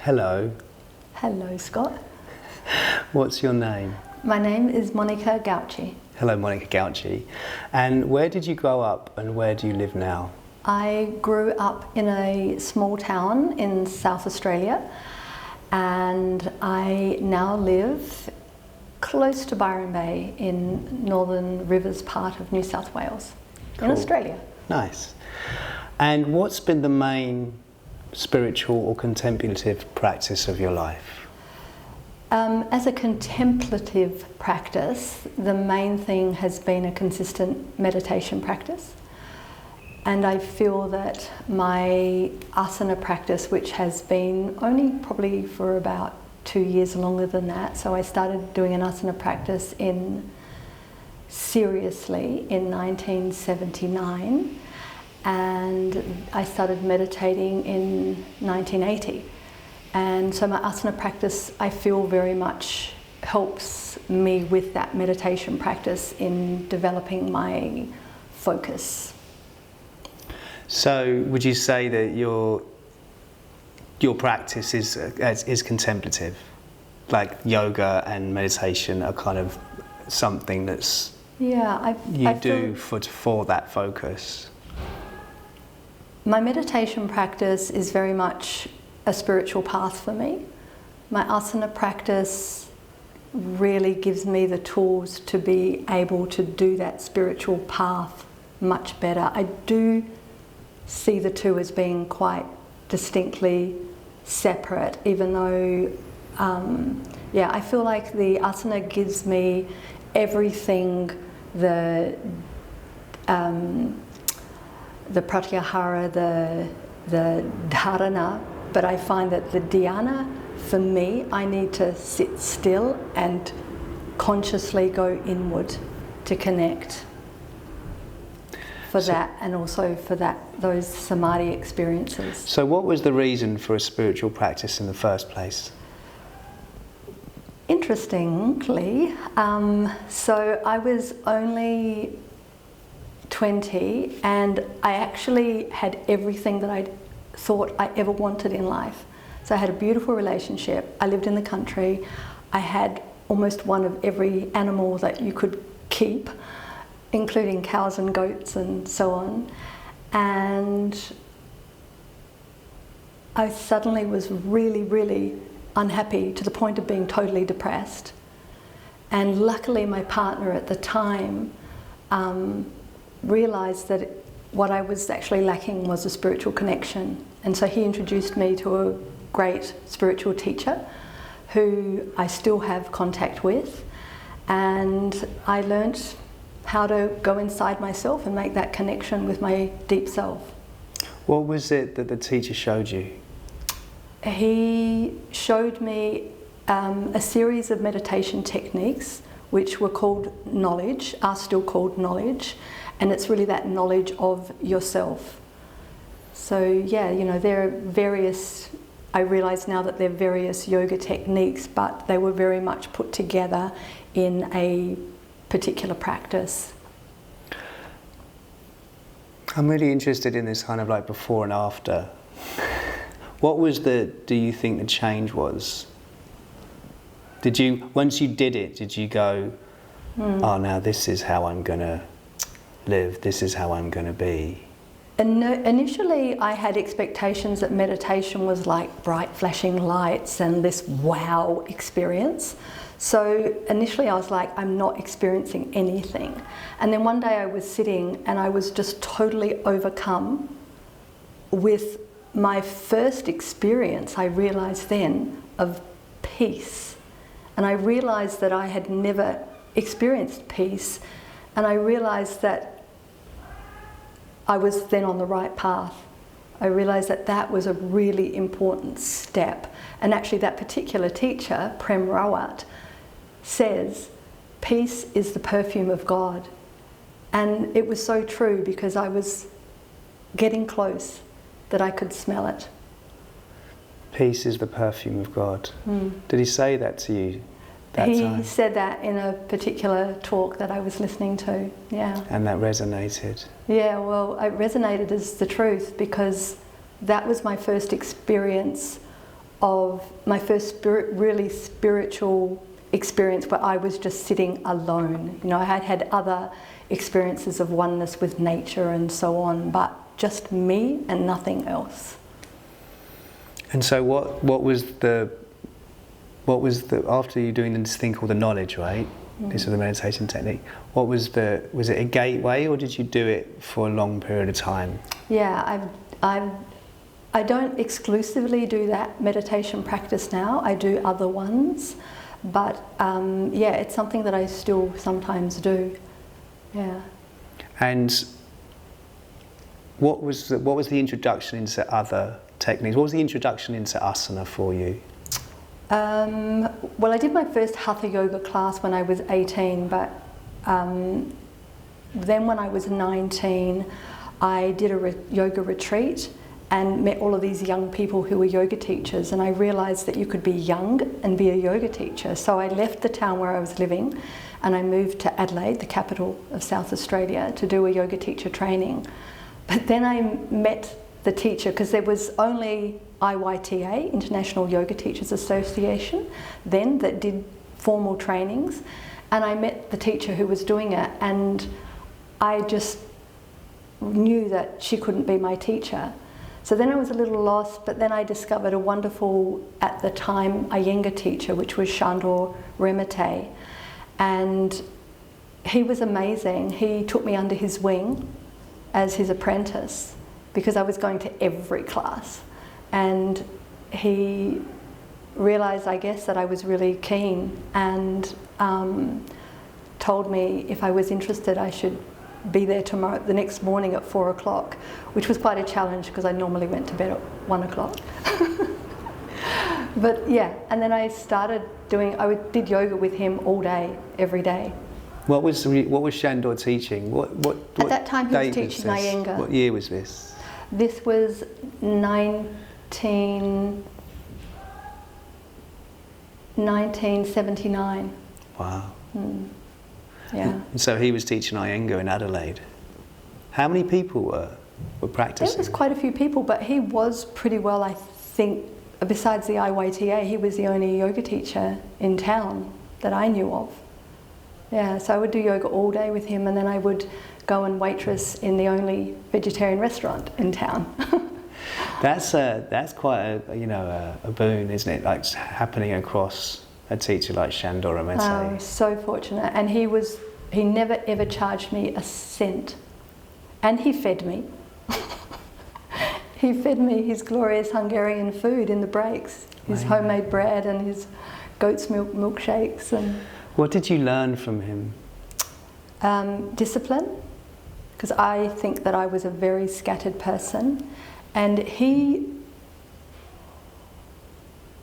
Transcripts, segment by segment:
Hello. Hello, Scott. What's your name? My name is Monica Gauci. Hello, Monica Gauci. And where did you grow up and where do you live now? I grew up in a small town in South Australia, and I now live close to Byron Bay in Northern Rivers part of New South Wales, in Australia. Nice. And what's been the main spiritual or contemplative practice of your life? As a contemplative practice, the main thing has been a consistent meditation practice. And I feel that my asana practice, which has been only probably for about 2 years longer than that, so I started doing an asana practice seriously in 1979, and I started meditating in 1980. And so my asana practice, I feel, very much helps me with that meditation practice in developing my focus. So would you say that your practice is contemplative? Like yoga and meditation are kind of something that's you do for that focus? My meditation practice is very much a spiritual path for me. My asana practice really gives me the tools to be able to do that spiritual path much better. I do see the two as being quite distinctly separate, even though I feel like the asana gives me everything the pratyahara, the dharana, but I find that the dhyana, for me, I need to sit still and consciously go inward to connect for that, and also for those samadhi experiences. So what was the reason for a spiritual practice in the first place? Interestingly, so I was only 20 and I actually had everything that I thought I ever wanted in life. So I had a beautiful relationship, I lived in the country, I had almost one of every animal that you could keep, including cows and goats and so on. And I suddenly was really, really unhappy to the point of being totally depressed. And luckily my partner at the time realised that what I was actually lacking was a spiritual connection. And so he introduced me to a great spiritual teacher who I still have contact with. And I learnt how to go inside myself and make that connection with my deep self. What was it that the teacher showed you? He showed me a series of meditation techniques which were called knowledge, are still called knowledge, and it's really that knowledge of yourself. So yeah, there are various, I realise now that there are various yoga techniques, but they were very much put together in a particular practice. I'm really interested in this kind of like before and after. What was do you think the change was? Once you did it, did you go, oh, now this is how I'm going to live, this is how I'm going to be? Initially, I had expectations that meditation was like bright flashing lights and this wow experience. So initially I was like, I'm not experiencing anything. And then one day I was sitting and I was just totally overcome with my first experience, I realised then, of peace. And I realised that I had never experienced peace, and I realised that I was then on the right path. I realised that that was a really important step. And actually that particular teacher, Prem Rawat, says, peace is the perfume of God. And it was so true, because I was getting close, that I could smell it. Peace is the perfume of God. Did he say that to you that time? He said that in a particular talk that I was listening to, yeah. And that resonated? Yeah, well, it resonated as the truth, because that was my first experience of my first really spiritual experience where I was just sitting alone. You know, I had had other experiences of oneness with nature and so on, but just me and nothing else. And so what was the after you doing this thing called the knowledge, right? This is the meditation technique. Was it a gateway, or did you do it for a long period of time? Yeah, I don't exclusively do that meditation practice now. I do other ones, but yeah, it's something that I still sometimes do. Yeah. And what was the introduction into other techniques? What was the introduction into asana for you? Well, I did my first hatha yoga class when I was 18, but then when I was 19, I did a yoga retreat and met all of these young people who were yoga teachers, and I realised that you could be young and be a yoga teacher. So I left the town where I was living and I moved to Adelaide, the capital of South Australia, to do a yoga teacher training. But then I met the teacher, because there was only IYTA, International Yoga Teachers Association, then, that did formal trainings, and I met the teacher who was doing it, and I just knew that she couldn't be my teacher. So then I was a little lost, but then I discovered a wonderful, at the time, Iyengar teacher, which was Shandor Remete, and he was amazing. He took me under his wing as his apprentice, because I was going to every class, and he realised, I guess, that I was really keen, and told me if I was interested I should be there the next morning at 4 o'clock, which was quite a challenge because I normally went to bed at 1 o'clock. But yeah, and then I did yoga with him all day, every day. What was Shandor teaching? At that time he was teaching Iyengar. What year was this? This was 1979. Wow. Yeah. And so he was teaching Iyengar in Adelaide. How many people were practicing? There was quite a few people, but he was pretty well, I think, besides the IYTA, he was the only yoga teacher in town that I knew of. Yeah, so I would do yoga all day with him, and then I would go and waitress in the only vegetarian restaurant in town. That's quite a boon, isn't it? Like happening across a teacher like Shandor Remete. Oh, so fortunate, and he never ever charged me a cent, and he fed me. He fed me his glorious Hungarian food in the breaks, his homemade bread and his goat's milk milkshakes. And what did you learn from him? Discipline, because I think that I was a very scattered person, and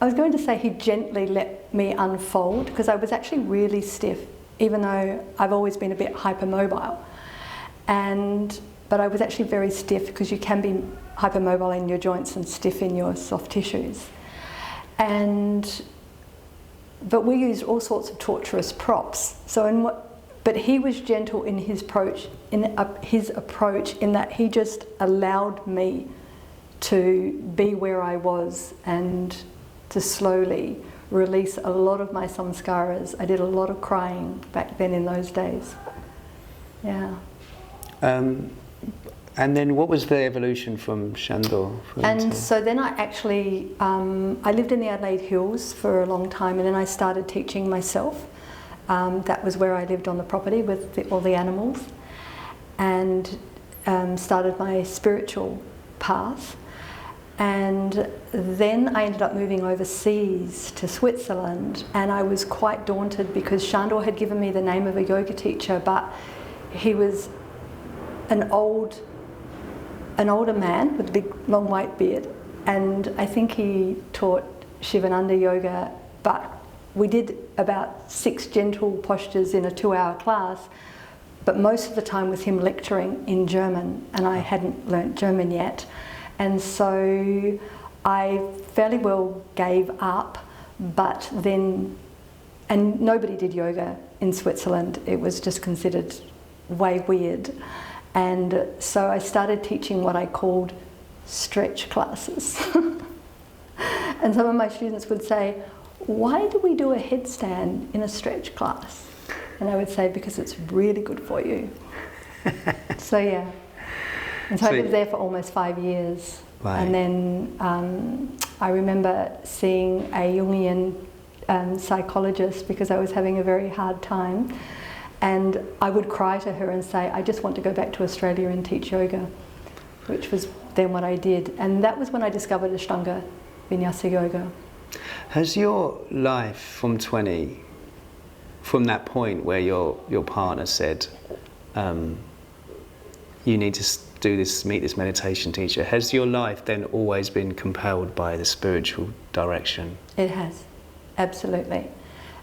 I was going to say he gently let me unfold, because I was actually really stiff, even though I've always been a bit hypermobile. But I was actually very stiff, because you can be hypermobile in your joints and stiff in your soft tissues. But we used all sorts of torturous props. But he was gentle in his approach, in that he just allowed me to be where I was and to slowly release a lot of my samskaras. I did a lot of crying back then in those days. Yeah. And then what was the evolution from Shandor? So then I actually, I lived in the Adelaide Hills for a long time, and then I started teaching myself. That was where I lived on the property with all the animals, and started my spiritual path. And then I ended up moving overseas to Switzerland, and I was quite daunted because Shandor had given me the name of a yoga teacher, but he was an older man with a big long white beard, and I think he taught Shivananda yoga, but we did about 6 gentle postures in a 2-hour class, but most of the time was him lecturing in German, and I hadn't learnt German yet. And so I fairly well gave up, but then, and nobody did yoga in Switzerland. It was just considered way weird. And so I started teaching what I called stretch classes. And some of my students would say, why do we do a headstand in a stretch class? And I would say, because it's really good for you. So yeah. And so I lived there for almost 5 years. Right. And then I remember seeing a Jungian psychologist because I was having a very hard time. And I would cry to her and say, I just want to go back to Australia and teach yoga, which was then what I did. And that was when I discovered Ashtanga Vinyasa Yoga. Has your life from 20, from that point where your partner said, you need to do this, meet this meditation teacher, has your life then always been compelled by the spiritual direction? It has, absolutely.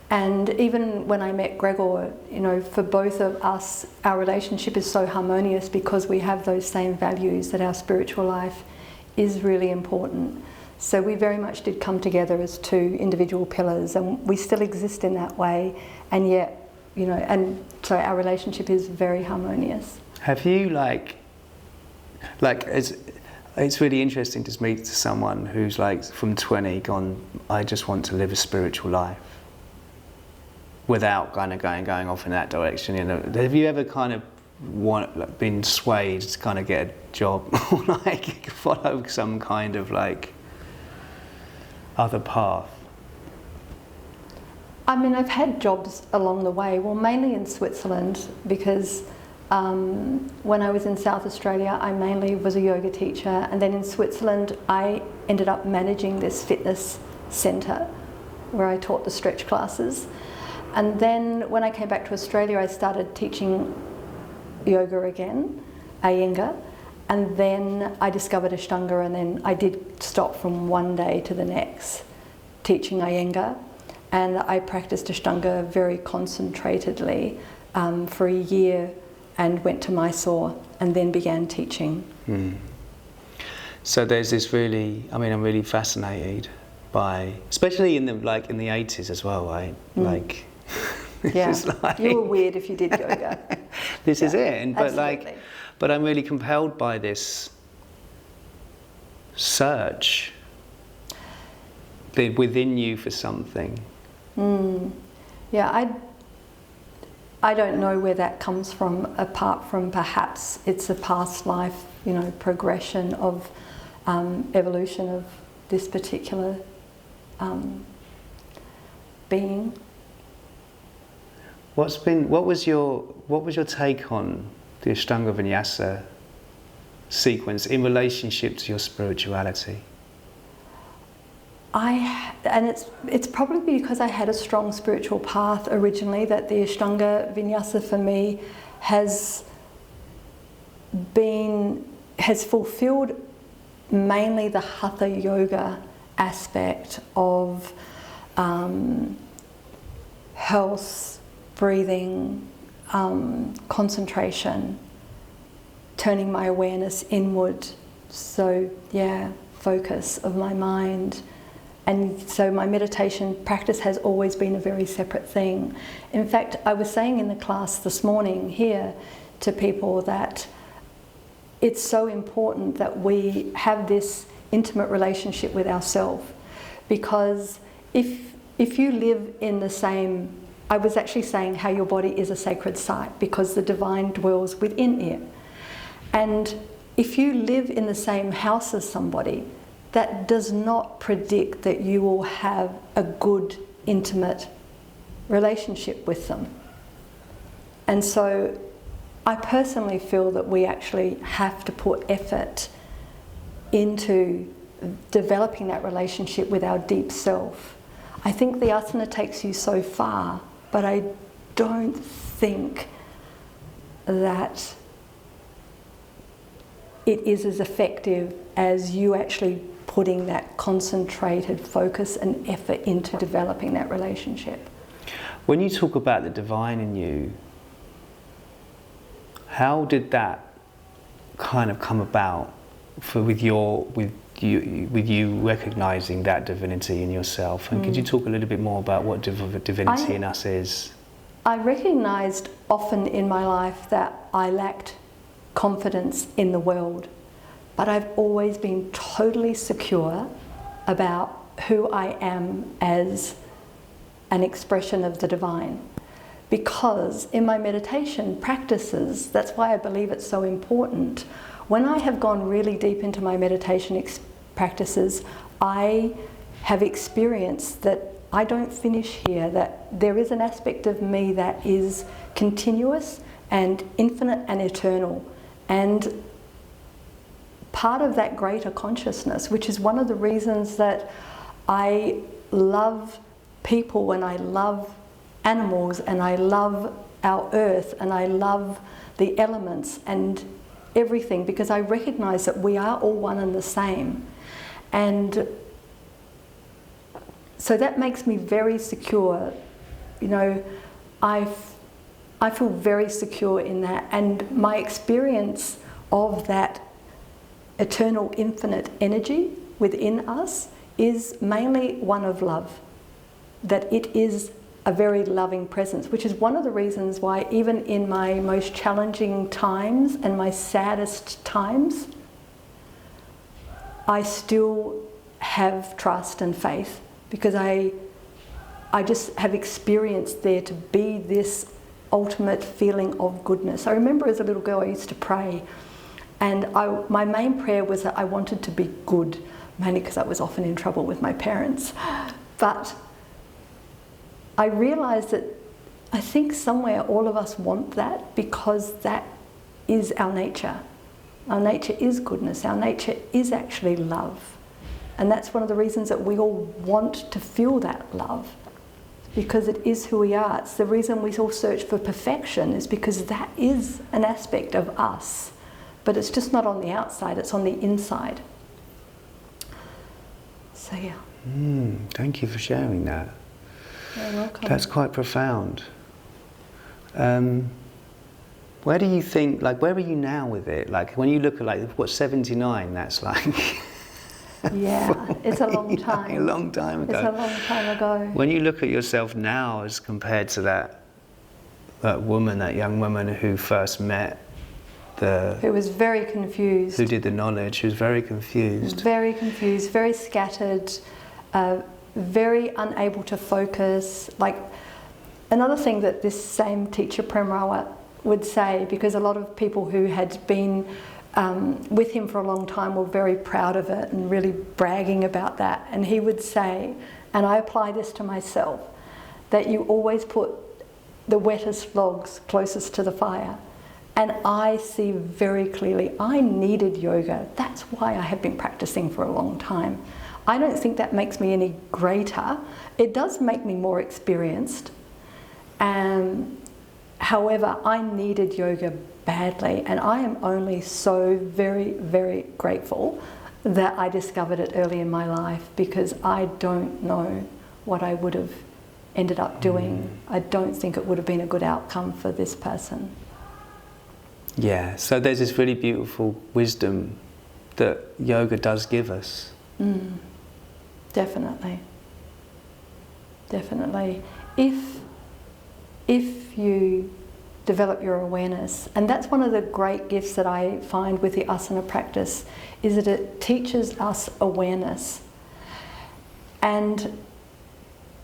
And even when I met Gregor, you know, for both of us, our relationship is so harmonious because we have those same values that our spiritual life is really important. So we very much did come together as two individual pillars, and we still exist in that way, and yet, you know, and so our relationship is very harmonious. Have you it's really interesting to meet someone who's like from 20 gone, I just want to live a spiritual life, without kind of going off in that direction. You know, have you ever kind of been swayed to kind of get a job or like follow some kind of like other path? I mean, I've had jobs along the way, well, mainly in Switzerland, because when I was in South Australia, I mainly was a yoga teacher, and then in Switzerland, I ended up managing this fitness centre where I taught the stretch classes. And then when I came back to Australia, I started teaching yoga again, Iyengar, and then I discovered Ashtanga, and then I did stop from one day to the next teaching Iyengar, and I practiced Ashtanga very concentratedly for a year, and went to Mysore and then began teaching. So there's this really, I mean, I'm really fascinated by, especially in the 80s as well, right? Like, yeah, is like, you were weird if you did yoga. This is it, and, absolutely. but I'm really compelled by this search within you for something. Yeah, I don't know where that comes from, apart from perhaps it's a past life, you know, progression of evolution of this particular being. What was your take on the Ashtanga Vinyasa sequence in relationship to your spirituality? It's probably because I had a strong spiritual path originally that the Ashtanga Vinyasa for me has fulfilled mainly the Hatha Yoga aspect of health, breathing, concentration, turning my awareness inward. So yeah, focus of my mind. And so my meditation practice has always been a very separate thing. In fact, I was saying in the class this morning here to people that it's so important that we have this intimate relationship with ourselves, because if you live in the same, I was actually saying how your body is a sacred site because the divine dwells within it. And if you live in the same house as somebody, that does not predict that you will have a good, intimate relationship with them. And so I personally feel that we actually have to put effort into developing that relationship with our deep self. I think the asana takes you so far, but I don't think that it is as effective as you actually putting that concentrated focus and effort into developing that relationship. When you talk about the divine in you, how did that kind of come about with you recognizing that divinity in yourself? And could you talk a little bit more about what divinity in us is? I recognized often in my life that I lacked confidence in the world, but I've always been totally secure about who I am as an expression of the divine. Because in my meditation practices, that's why I believe it's so important. When I have gone really deep into my meditation practices, I have experienced that I don't finish here, that there is an aspect of me that is continuous and infinite and eternal. And part of that greater consciousness, which is one of the reasons that I love people and I love animals and I love our earth and I love the elements and everything, because I recognize that we are all one and the same. And so that makes me very secure. You know, I feel very secure in that, and my experience of that eternal infinite energy within us is mainly one of love, that it is a very loving presence, which is one of the reasons why even in my most challenging times and my saddest times, I still have trust and faith, because I just have experienced there to be this ultimate feeling of goodness. I remember as a little girl I used to pray, and my main prayer was that I wanted to be good, mainly because I was often in trouble with my parents. But I realised that I think somewhere all of us want that, because that is our nature. Our nature is goodness. Our nature is actually love. And that's one of the reasons that we all want to feel that love, because it is who we are. It's the reason we all search for perfection, is because that is an aspect of us. But it's just not on the outside, it's on the inside. So yeah. Thank you for sharing that. You're welcome. That's quite profound. Where do you think, like, where are you now with it? Like, when you look at, like, what, 79, that's like... Yeah, it's a long time. A long time ago. It's a long time ago. When you look at yourself now as compared to that woman, that young woman who first met who was very confused. Who did the knowledge, who was very confused. Very confused, very scattered, very unable to focus. Like, another thing that this same teacher, Prem Rawat, would say, because a lot of people who had been with him for a long time were very proud of it and really bragging about that. And he would say, and I apply this to myself, that you always put the wettest logs closest to the fire. And I see very clearly, I needed yoga. That's why I have been practicing for a long time. I don't think that makes me any greater. It does make me more experienced. However, I needed yoga badly, and I am only so very, very grateful that I discovered it early in my life, because I don't know what I would have ended up doing. I don't think it would have been a good outcome for this person. Yeah, so there's this really beautiful wisdom that yoga does give us. Definitely. Definitely. If you develop your awareness, and that's one of the great gifts that I find with the asana practice, is that it teaches us awareness.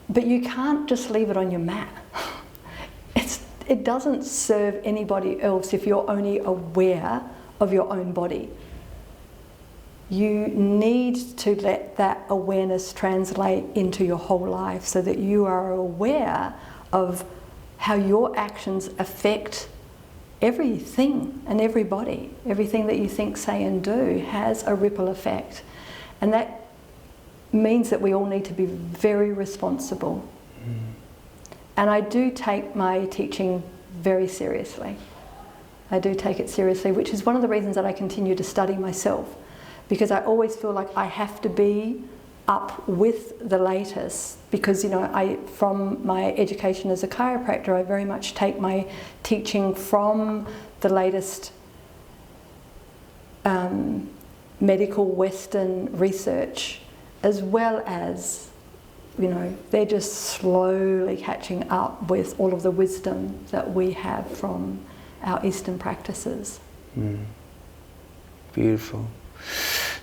But you can't just leave it on your mat. It doesn't serve anybody else if you're only aware of your own body. You need to let that awareness translate into your whole life, so that you are aware of how your actions affect everything and everybody. Everything that you think, say and do has a ripple effect. And that means that we all need to be very responsible. And I do take my teaching very seriously. I do take it seriously, which is one of the reasons that I continue to study myself, because I always feel like I have to be up with the latest, because, you know, from my education as a chiropractor, I very much take my teaching from the latest medical Western research, as well as, you know, they're just slowly catching up with all of the wisdom that we have from our Eastern practices. Beautiful.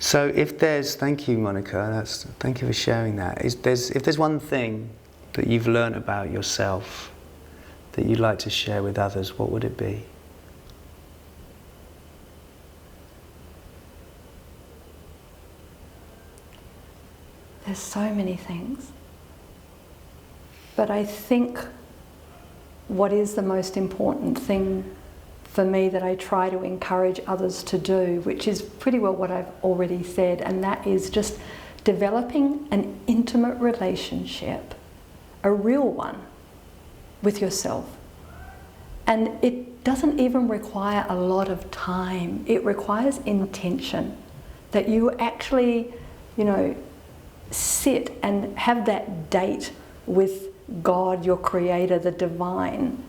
So thank you, Monica, thank you for sharing that. If there's one thing that you've learned about yourself that you'd like to share with others, what would it be? There's so many things. But I think what is the most important thing for me that I try to encourage others to do, which is pretty well what I've already said, and that is just developing an intimate relationship, a real one, with yourself. And it doesn't even require a lot of time. It requires intention, that you actually, sit and have that date with God, your creator, the divine.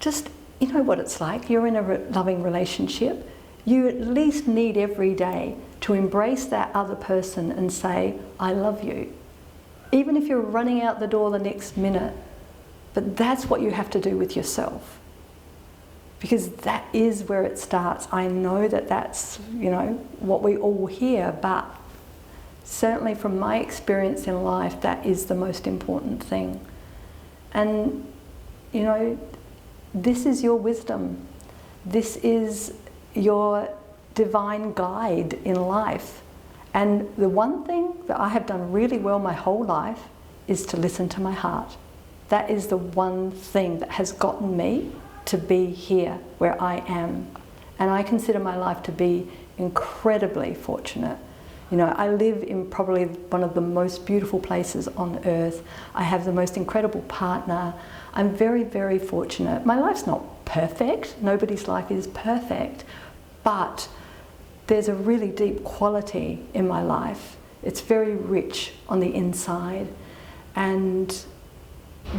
Just, you know what it's like. You're in a loving relationship. You at least need every day to embrace that other person and say, I love you. Even if you're running out the door the next minute. But that's what you have to do with yourself. Because that is where it starts. I know that that's, what we all hear, but certainly from my experience in life, that is the most important thing. And, this is your wisdom. This is your divine guide in life. And the one thing that I have done really well my whole life is to listen to my heart. That is the one thing that has gotten me to be here where I am. And I consider my life to be incredibly fortunate. I live in probably one of the most beautiful places on earth. I have the most incredible partner. I'm very, very fortunate. My life's not perfect. Nobody's life is perfect. But there's a really deep quality in my life. It's very rich on the inside. And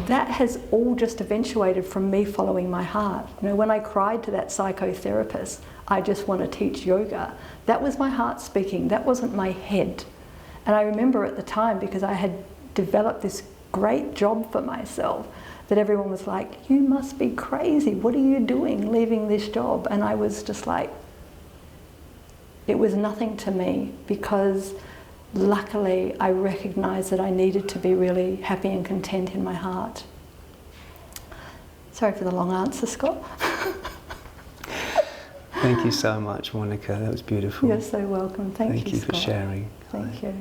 that has all just eventuated from me following my heart. When I cried to that psychotherapist, I just want to teach yoga, that was my heart speaking, that wasn't my head. And I remember at the time, because I had developed this great job for myself, that everyone was like, you must be crazy, what are you doing leaving this job? And I was just like, it was nothing to me, because luckily I recognised that I needed to be really happy and content in my heart. Sorry for the long answer, Scott. Thank you so much, Monica. That was beautiful. You're so welcome. Thank you, Thank you for Scott. sharing. Thank you.